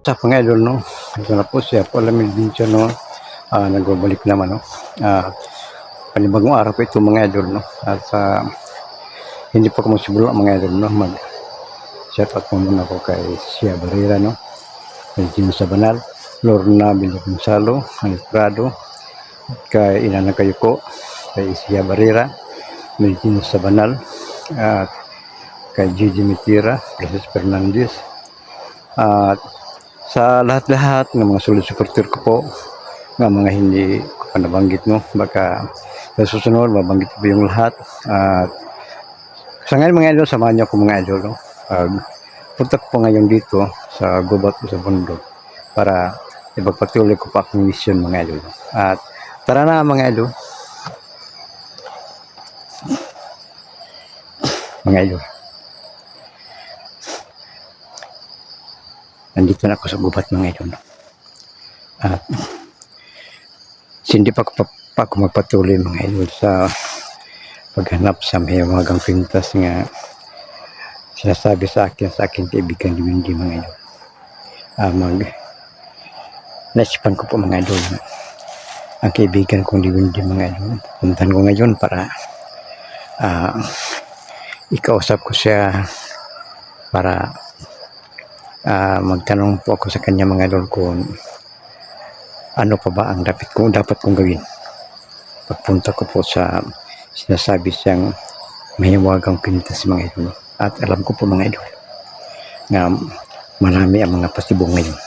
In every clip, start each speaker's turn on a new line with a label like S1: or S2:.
S1: Sa mga idol, no? Ito na po siya po alam din siya, no? Nagbabalik naman, no? Panibagong araw po ito mga idol, no? At hindi po ako magsimula mga idol, no? Shout out po muna ko kay Sia Barrera, no? Kay Jim Sabanal, Lorna Villa Gonzalo, Anis Prado, kay Inana Kayuko, kay Sia Barrera, Melvin Sabanal, at kay Gigi Mitira, Francis Fernandez, at sa lahat-lahat ng mga solid supporter ko po, ng mga hindi ko pa nabanggit, no? Baka sa susunod mabanggit ko yung lahat. At sa ngayon mga idol, samahan niyo ako mga idol, no? Punta ko po ngayon dito sa gubat o sa bundok para ipagpatuloy ko pa akong mission mga idol. At tara na mga idol. Mga idol, nandito na ako sa gubat mga idol. At hindi pa ako magpatuloy mga idol sa paghanap sa may mga kwintas nga sinasabi sa akin kaibigan hindi mga idol. Naisipan ko po mga idol, ang kaibigan kong hindi mga idol. Puntahan ko ngayon para ikausap ko siya para magtanong po ako sa kanya mga idol kung ano pa ba ang dapat kong gawin pagpunta ko po sa sinasabi siyang mahiwagang kwintas mga idol. At alam ko po mga idol na marami ang mga pasibong ngayon.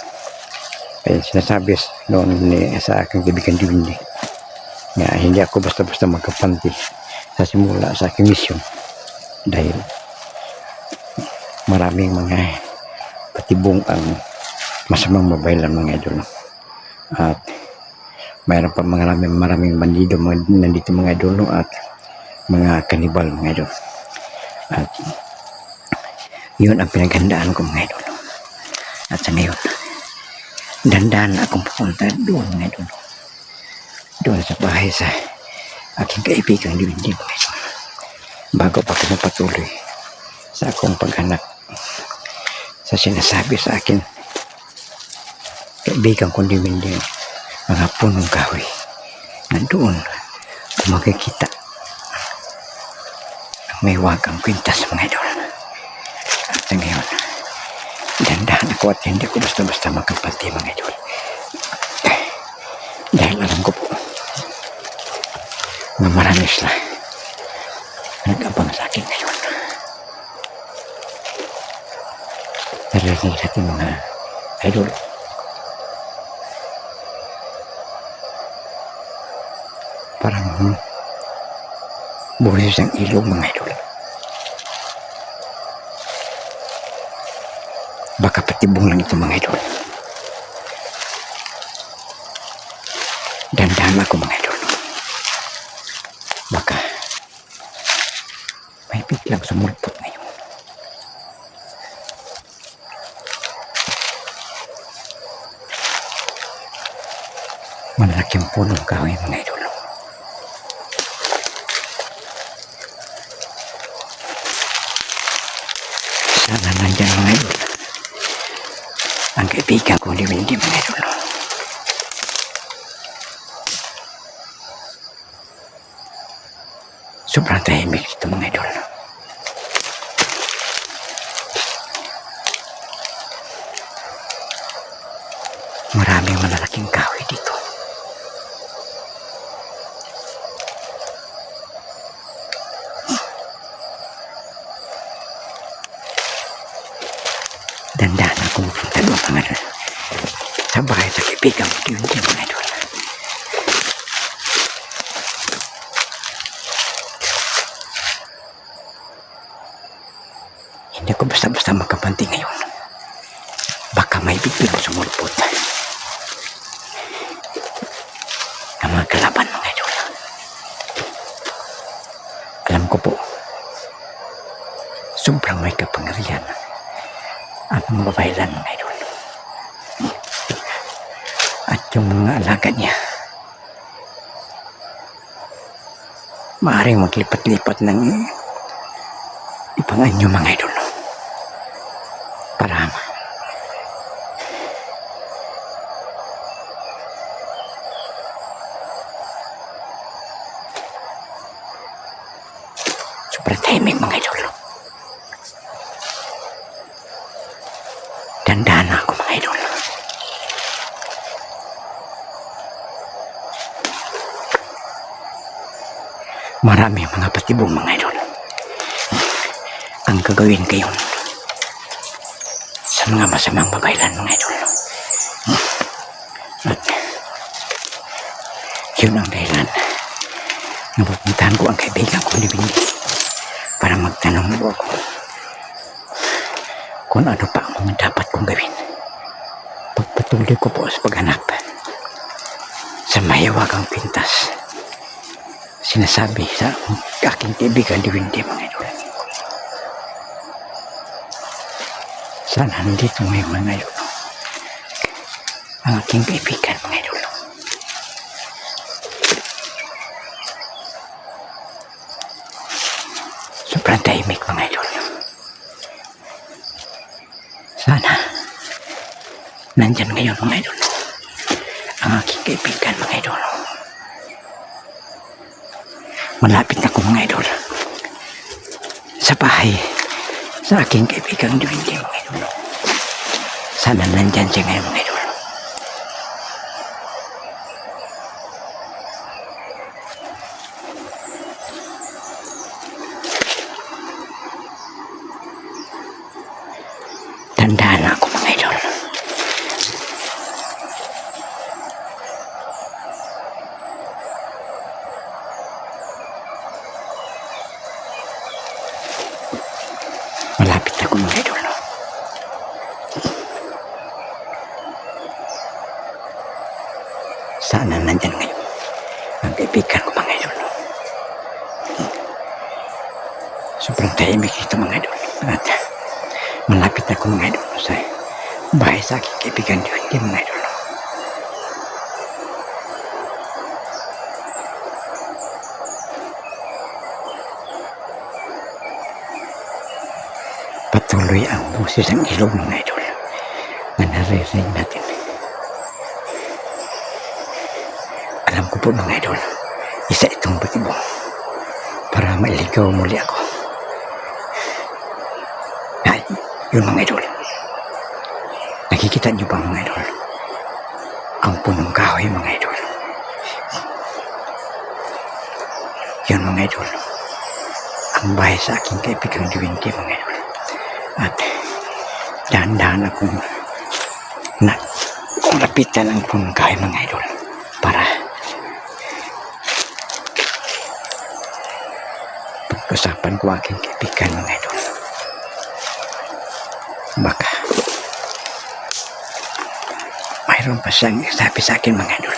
S1: Kaya sinasabi noon sa aking kaibigan Diwindi na hindi ako basta-basta magkapanti sa simula sa aking mission dahil maraming mga patibong ang masamang mabaylan mga idol. At mayroon pa maraming bandido nandito mga idol, at mga kanibal mga idol. At yun ang pinaghandaan ko mga idol. At sa ngayon, dandan akong pupunta doon mga idol, doon sa bahay sa aking kaibigang Diwindi mga idol, bago pa ako magpatuloy sa akong paghanap sa sinasabi sa akin kaibigan kong Diwindi, mga punong kahoy na doon makikita ang may wagang kwintas mga idol. At sa ngayon, dandahan ako at hindi ko basta-basta magkapanti mga idol, dahil alam ko po na marami sila nag-abang sa akin ngayon. Narinig natin mga idol, parang bulis ang ilog mga idol. Baka patibong lang ito mga idol. Dandahan ako mga idol, baka may biglang sumulpot ngayon. Malaking punong kahoy mga idol. Sana nandyan mga idol ang kaibigan ko Diwindi mga idol. Sobrang tahimik ito mga idol. Maraming malalaking kahoy dito. Dandahan ako magpunta doon mga idol, sa bahay sa kaibigan ko Diwindi mga idol. Hindi ko basta-basta magkapanti ngayon, baka may biglang sumulpot ang mga kalaban mga idol. Alam ko po sobrang may kapangyarihan at mabaylan mga idol, at yung mga alaga niya maaaring maglipat-lipat ng ibang anyo mga idol, para
S2: Sobrang tahimik mga idol. Dandahan na ako mga idol. Marami mga patibong mga idol. Ang gagawin kayo sa mga masamang babaylan mga idol. At yun ang dahilan. Napupuntahan ko ang kaibigan ko ni Bindi para magtanong mo ako kung ano pa ang mga dapat kong gawin. Pagpatuloy ko po sa paghanap sa mahiwagang pintas. Sinasabi sa aking kaibigan ni Bindi mga idol. Sana nandito ngayon mga idol ang aking kaibigan mga idol. Sobrang tahimik mga idol. Sana nandyan ngayon mga idol ang aking kaibigan mga idol. Malapit na ko mga idol sa bahay sa aking kaibigan Dwindi mga idol. Sana nandyan siya ngayon mga idol. Tandaan ako mga idol. Malapit na ako mga idol. Sana nandyan ngayon ang kaibigan ko mga idol. Sobrang tahimik ito mga idol. At malapit na ako mga idol sa bahay sa aking kaibigan Dwindi mga idol. Patuloy ang boses ng ilog mga idol na naririnig natin. Alam ko po mga idol, isa itong batibong para mailigaw muli ako. Ay, yun mga idol. Nakikita niyo ba mga idol? Ang punong kahoy mga idol. Yun mga idol. Ang bahay sa aking kaibigang Dwindi mga idol. At dahan-dahan akong kung lapitan ang punong kahoy mga idol para pag-usapan ko aking kaibigan mga idol. Baka mayroon pa siyang sabi sa akin mga idol.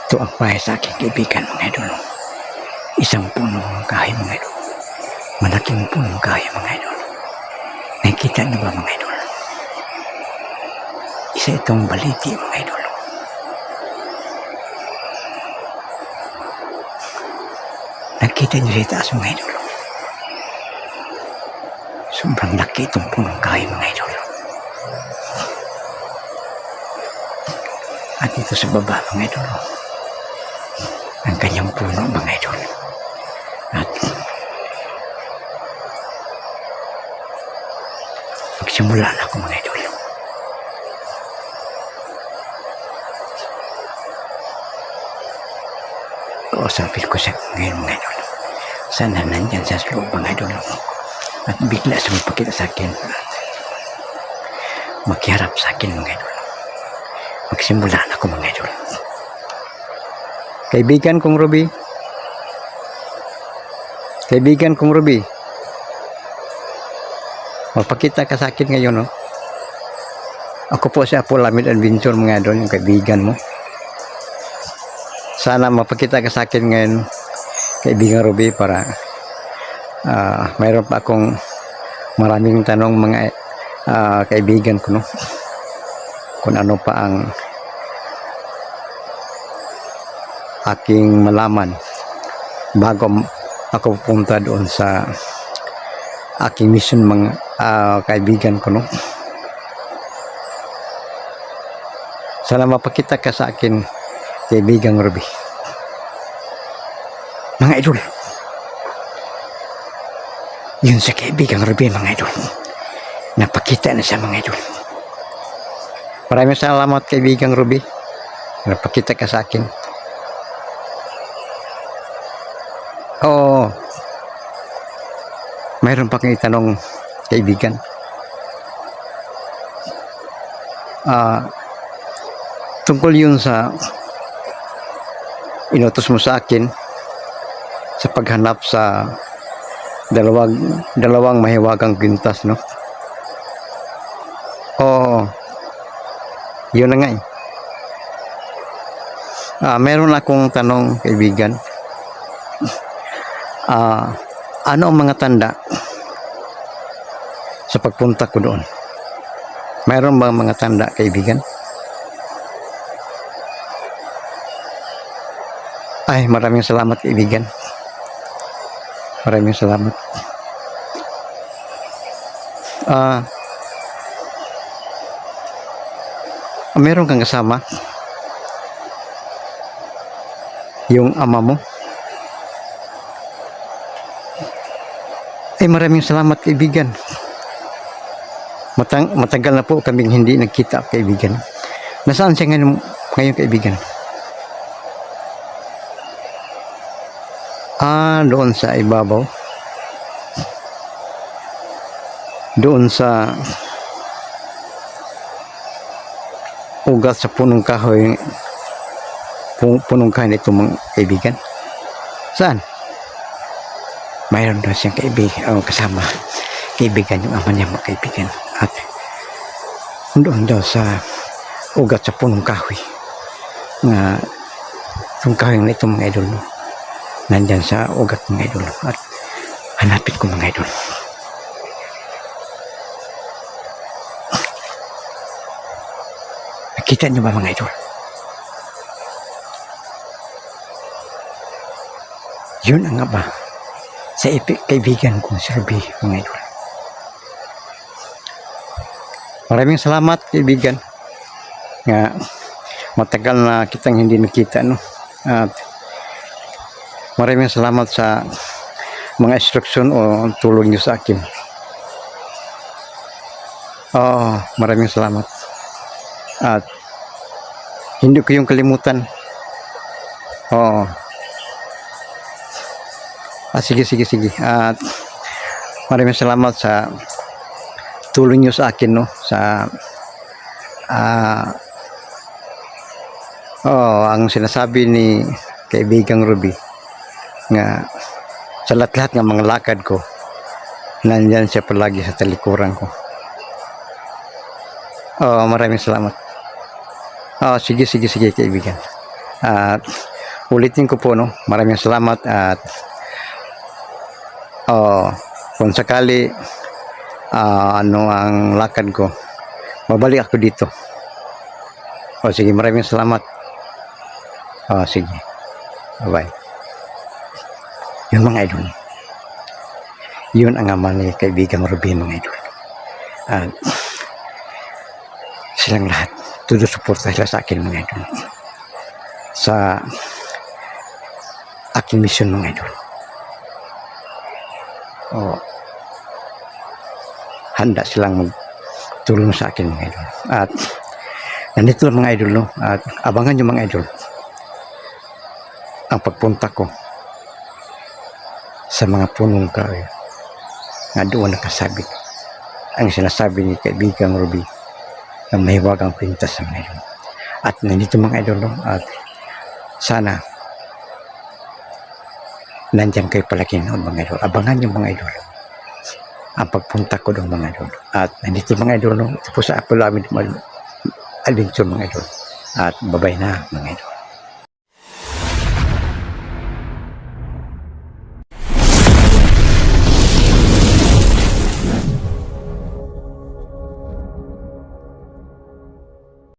S2: Ito ang bahay sa aking kaibigan mga idol. Isang punong kahoy mga idol. Malaking punong kahoy mga idol. Nakikita niyo ba mga idol? Isa itong baliti mga idol. Nakikita niyo sa taas mga idol. Sobrang laki itong punong kahoy mga idol. At dito sa baba mga idol, ang kanyang puno mga idol. At magsimula na ako mga idol. Kausapin ko siya ngayon mga idol. Sana nandyan sa loob mga idol. At bigla siya magpakita sa akin. At magkiharap sa akin mga idol. Magsimula na ako mga idol.
S1: Kaibigan kong Ruby. Kaibigan kong Ruby. Magpakita ka sa akin ngayon, no? Ako po si Apo Lamid Adventure mga idol, yung kaibigan mo. Sana mapakita ka sa akin ngayon, kaibigan Ruby, para mayroon pa akong maraming tanong mga kaibigan ko, no? Kung ano pa ang aking malaman bago ako pupunta doon sa aking mission mga kaibigan ko, no? Sana mapakita ka sa akin, kaibigang Ruby.
S2: Mga idol, yun sa kaibigang Ruby, mga idol, napakita na siya, mga idol.
S1: Maraming salamat, kaibigang Ruby. Napakita ka sa akin. Oo. Mayroon pa kang itanong, kaibigan. Tungkol yun sa inutos mo sa akin sa paghanap sa dalawang mahiwagang kwintas, no? Oo. Yun na nga eh. Meron akong tanong, kaibigan. Ano ang mga tanda sa pagpunta ko doon? Mayroon ba mga tanda, kaibigan? Ay, maraming salamat, kaibigan. Maraming salamat. Meron kang kasama? Yung ama mo? Ay, maraming salamat, kaibigan. Matagal na po kaming hindi nagkita, kaibigan. Nasaan siya ngayon, kaibigan? Doon sa ibabaw. Doon sa ugat sa punong kahoy. Punong kahoy nito, mga kaibigan. Saan?
S2: Mayroon daw siyang kaibigan, kasama, kaibigan, yung ama niya, mga kaibigan. At doon daw sa ugat sa punong kahoy. Itong kahoy na ito, mga idol, no? Nandyan sa ugat, mga idol. At hanapin ko, mga idol. Nakita niyo ba, mga idol? Yun ang nga ba sa kaibigan kong si Ruby, mga idol.
S1: Maraming salamat, kaibigan. Matagal na kitang hindi nakita, no? At maraming salamat sa mga instruction o tulong niyo sa akin. Maraming salamat. At hindi ko yung kalimutan. Sige. At maraming salamat sa tulong niyo sa akin, no? Sa ang sinasabi ni kaibigang Ruby nga sa lahat ng mga lakad ko, nandyan siya palagi sa talikuran ko. Maraming salamat. Sige, kaibigan. At ulitin ko po, no? Maraming salamat. At kung sakali ano ang lakad ko, babalik ako dito. Sige, maraming salamat. Sige. Bye-bye. Yung mga idol, yun ang ama ni kaibigang Ruby, mga idol. At silang lahat, todo suporta sila sa akin, mga idol, sa aking mission, mga idol. Handa silang magtulong sa akin, mga idol. At nandito mga idol, no? At abangan nyo, mga idol, ang pagpunta ko sa mga punong kahoy na doon nakasabit ang sinasabi ni kaibigang Ruby na mahiwagang kwintas sa mga idol. At nandito, mga idol, no? At sana nandyan kayo palagi noon, mga idol. Abangan nyo, mga idol, ang pagpunta ko doon, mga idol. At nandito, mga idol, no? Ito po sa Apollo Adventure, mga idol. At babay na, mga idol.